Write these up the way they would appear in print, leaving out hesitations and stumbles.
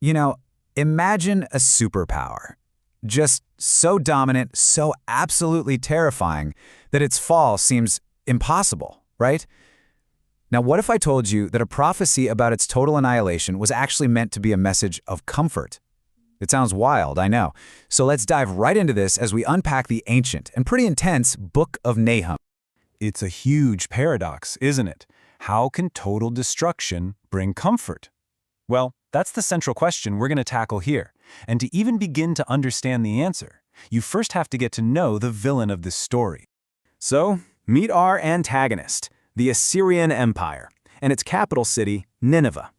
You know, imagine a superpower. Just so dominant, so absolutely terrifying that its fall seems impossible, right? Now, what if I told you that a prophecy about its total annihilation was actually meant to be a message of comfort? It sounds wild, I know. So let's dive right into this as we unpack the ancient and pretty intense Book of Nahum. It's a huge paradox, isn't it? How can total destruction bring comfort? Well, that's the central question we're going to tackle here. And to even begin to understand the answer, you first have to get to know the villain of this story. So, meet our antagonist, the Assyrian Empire, and its capital city, Nineveh.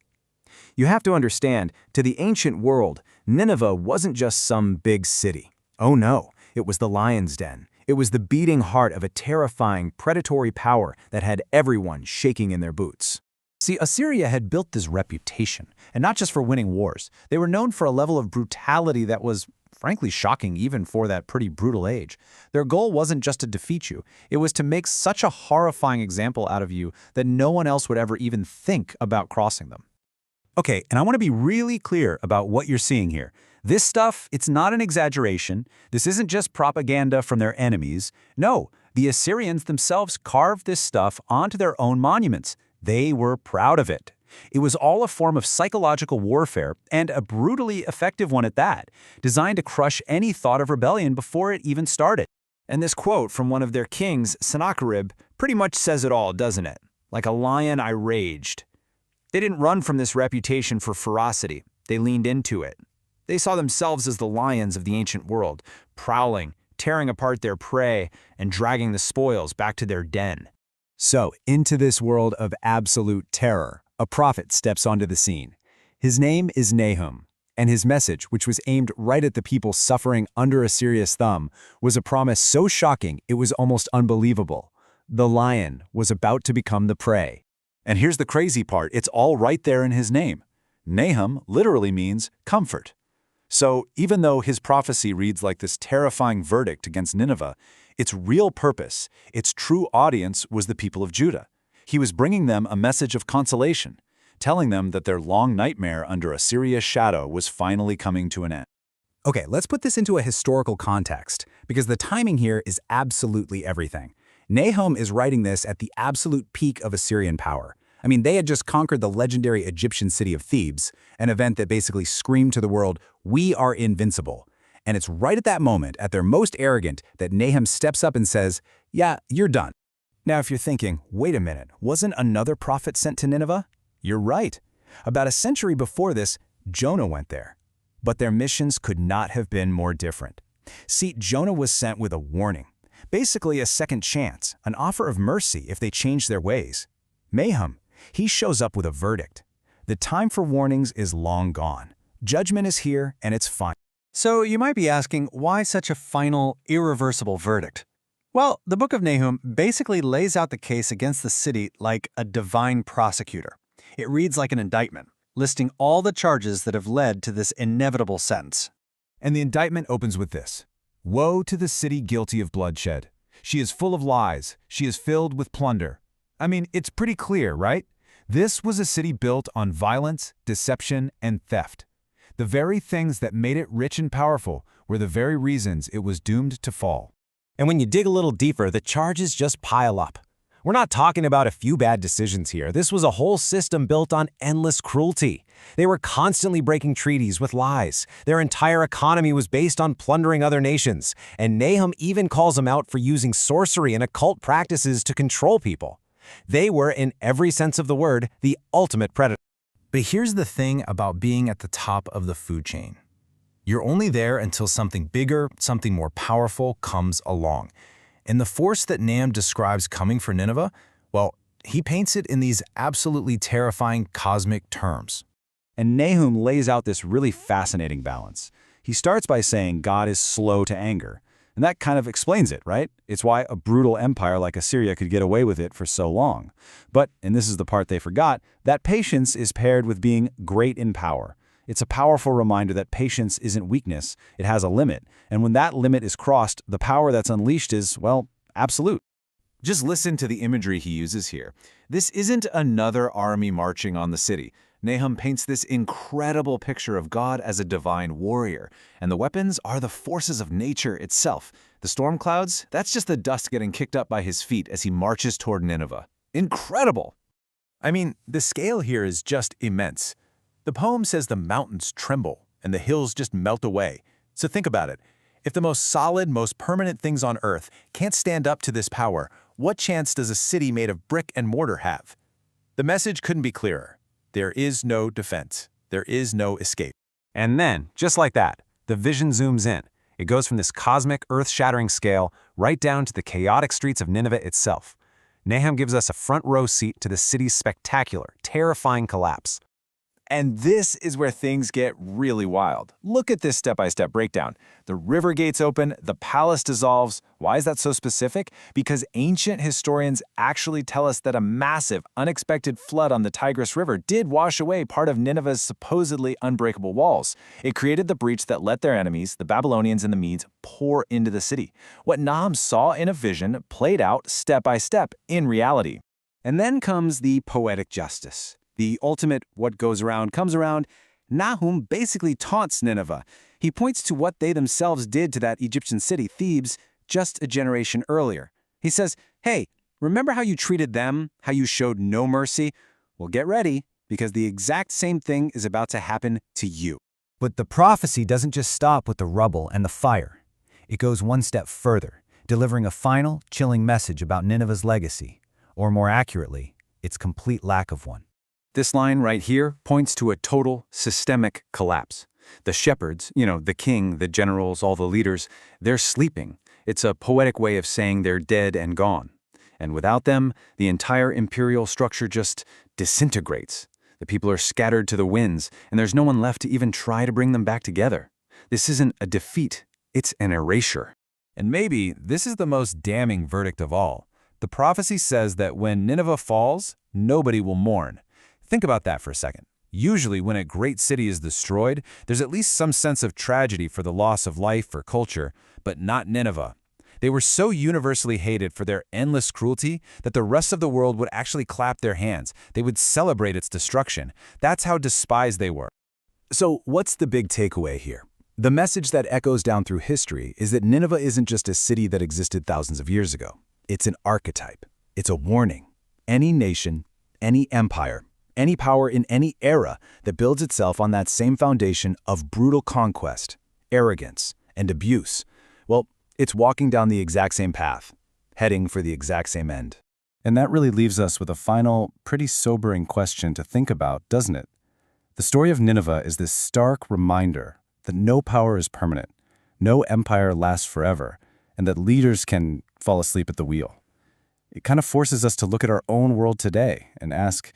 You have to understand, to the ancient world, Nineveh wasn't just some big city. Oh no, it was the lion's den. It was the beating heart of a terrifying, predatory power that had everyone shaking in their boots. See, Assyria had built this reputation, and not just for winning wars. They were known for a level of brutality that was, frankly, shocking even for that pretty brutal age. Their goal wasn't just to defeat you. It was to make such a horrifying example out of you that no one else would ever even think about crossing them. Okay, and I want to be really clear about what you're seeing here. This stuff, it's not an exaggeration. This isn't just propaganda from their enemies. No, the Assyrians themselves carved this stuff onto their own monuments. They were proud of it. It was all a form of psychological warfare, and a brutally effective one at that, designed to crush any thought of rebellion before it even started. And this quote from one of their kings, Sennacherib, pretty much says it all, doesn't it? Like a lion, I raged. They didn't run from this reputation for ferocity. They leaned into it. They saw themselves as the lions of the ancient world, prowling, tearing apart their prey, and dragging the spoils back to their den. So, into this world of absolute terror, a prophet steps onto the scene. His name is Nahum, and his message, which was aimed right at the people suffering under Assyria's thumb, was a promise so shocking it was almost unbelievable. The lion was about to become the prey. And here's the crazy part, it's all right there in his name. Nahum literally means comfort. So, even though his prophecy reads like this terrifying verdict against Nineveh, its real purpose, its true audience was the people of Judah. He was bringing them a message of consolation, telling them that their long nightmare under Assyria's shadow was finally coming to an end. Okay, let's put this into a historical context, because the timing here is absolutely everything. Nahum is writing this at the absolute peak of Assyrian power. I mean, they had just conquered the legendary Egyptian city of Thebes, an event that basically screamed to the world, "We are invincible." And it's right at that moment, at their most arrogant, that Nahum steps up and says, "Yeah, you're done." Now, if you're thinking, wait a minute, wasn't another prophet sent to Nineveh? You're right. About a century before this, Jonah went there. But their missions could not have been more different. See, Jonah was sent with a warning, basically a second chance, an offer of mercy if they changed their ways. Nahum, he shows up with a verdict. The time for warnings is long gone. Judgment is here, and it's final. So you might be asking, why such a final, irreversible verdict? Well, the Book of Nahum basically lays out the case against the city like a divine prosecutor. It reads like an indictment, listing all the charges that have led to this inevitable sentence. And the indictment opens with this: "Woe to the city guilty of bloodshed. She is full of lies. She is filled with plunder." I mean, it's pretty clear, right? This was a city built on violence, deception, and theft. The very things that made it rich and powerful were the very reasons it was doomed to fall. And when you dig a little deeper, the charges just pile up. We're not talking about a few bad decisions here. This was a whole system built on endless cruelty. They were constantly breaking treaties with lies. Their entire economy was based on plundering other nations. And Nahum even calls them out for using sorcery and occult practices to control people. They were, in every sense of the word, the ultimate predator. But here's the thing about being at the top of the food chain. You're only there until something bigger, something more powerful comes along. And the force that Nahum describes coming for Nineveh, well, he paints it in these absolutely terrifying cosmic terms. And Nahum lays out this really fascinating balance. He starts by saying God is slow to anger. And that kind of explains it, right? It's why a brutal empire like Assyria could get away with it for so long. But, and this is the part they forgot, that patience is paired with being great in power. It's a powerful reminder that patience isn't weakness, it has a limit. And when that limit is crossed, the power that's unleashed is, well, absolute. Just listen to the imagery he uses here. This isn't another army marching on the city. Nahum paints this incredible picture of God as a divine warrior, and the weapons are the forces of nature itself. The storm clouds, that's just the dust getting kicked up by his feet as he marches toward Nineveh. Incredible! I mean, the scale here is just immense. The poem says the mountains tremble and the hills just melt away. So think about it. If the most solid, most permanent things on earth can't stand up to this power, what chance does a city made of brick and mortar have? The message couldn't be clearer. There is no defense. There is no escape. And then, just like that, the vision zooms in. It goes from this cosmic, earth-shattering scale right down to the chaotic streets of Nineveh itself. Nahum gives us a front-row seat to the city's spectacular, terrifying collapse. And this is where things get really wild. Look at this step-by-step breakdown. The river gates open, the palace dissolves. Why is that so specific? Because ancient historians actually tell us that a massive, unexpected flood on the Tigris River did wash away part of Nineveh's supposedly unbreakable walls. It created the breach that let their enemies, the Babylonians and the Medes, pour into the city. What Nahum saw in a vision played out step by step in reality. And then comes the poetic justice. The ultimate what goes around comes around. Nahum basically taunts Nineveh. He points to what they themselves did to that Egyptian city, Thebes, just a generation earlier. He says, hey, remember how you treated them, how you showed no mercy? Well, get ready, because the exact same thing is about to happen to you. But the prophecy doesn't just stop with the rubble and the fire. It goes one step further, delivering a final, chilling message about Nineveh's legacy, or more accurately, its complete lack of one. This line right here points to a total, systemic collapse. The shepherds, the king, the generals, all the leaders, they're sleeping. It's a poetic way of saying they're dead and gone. And without them, the entire imperial structure just disintegrates. The people are scattered to the winds, and there's no one left to even try to bring them back together. This isn't a defeat, it's an erasure. And maybe this is the most damning verdict of all. The prophecy says that when Nineveh falls, nobody will mourn. Think about that for a second. Usually when a great city is destroyed, there's at least some sense of tragedy for the loss of life or culture, but not Nineveh. They were so universally hated for their endless cruelty that the rest of the world would actually clap their hands. They would celebrate its destruction. That's how despised they were. So what's the big takeaway here? The message that echoes down through history is that Nineveh isn't just a city that existed thousands of years ago. It's an archetype. It's a warning. Any nation, any empire, any power in any era that builds itself on that same foundation of brutal conquest, arrogance, and abuse, well, it's walking down the exact same path, heading for the exact same end. And that really leaves us with a final, pretty sobering question to think about, doesn't it? The story of Nineveh is this stark reminder that no power is permanent, no empire lasts forever, and that leaders can fall asleep at the wheel. It kind of forces us to look at our own world today and ask,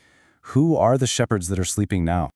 who are the shepherds that are sleeping now?